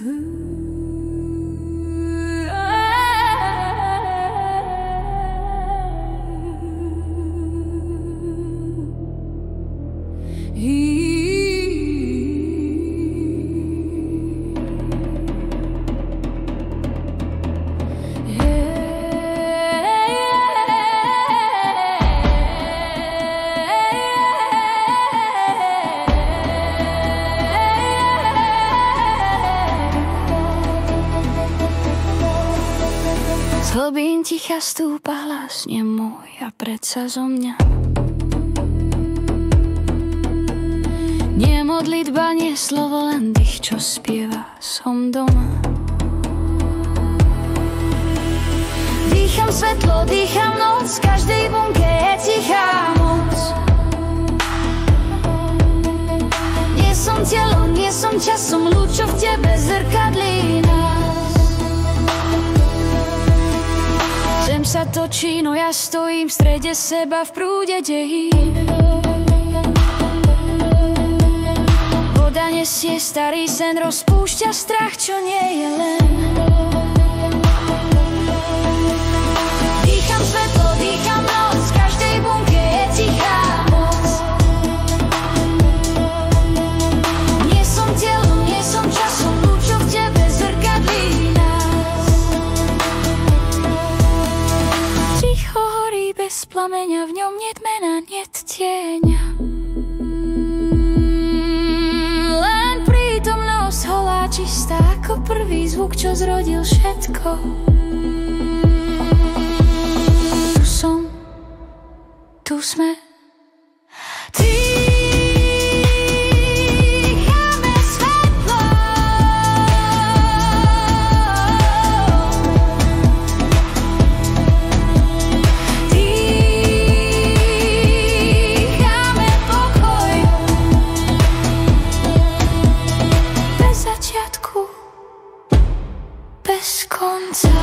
Z hlbín ticha stúpa hlas, nie môj a predsa zo mňa. Nie modlitba, nie slovo, len dých, čo spieva, som doma. Dýcham svetlo, dýcham noc, v každej bunke je tichá moc. Nie som telo, nie som časom, lúč, čo v tebe zrkadlí nás. Zem sa točí, no ja stojím v strede seba v prúde dejín. Voda nesie starý sen, rozpúšťa strach, čo nie je len. Dýcham svetlo, dýcham noc, v každej bunke je tichá moc. Nie som telo, nie som časom, lúč, čo v tebe zrkadlí nás. Ticho horí bez plameňa, v ňom niet mena, niet tieňa. Len prítomnosť holá, čistá ako prvý zvuk, čo zrodil všetko. Tu som, tu sme. Dýchame svetlo. Dýchame pokoj. Bez začiatku, bez konca.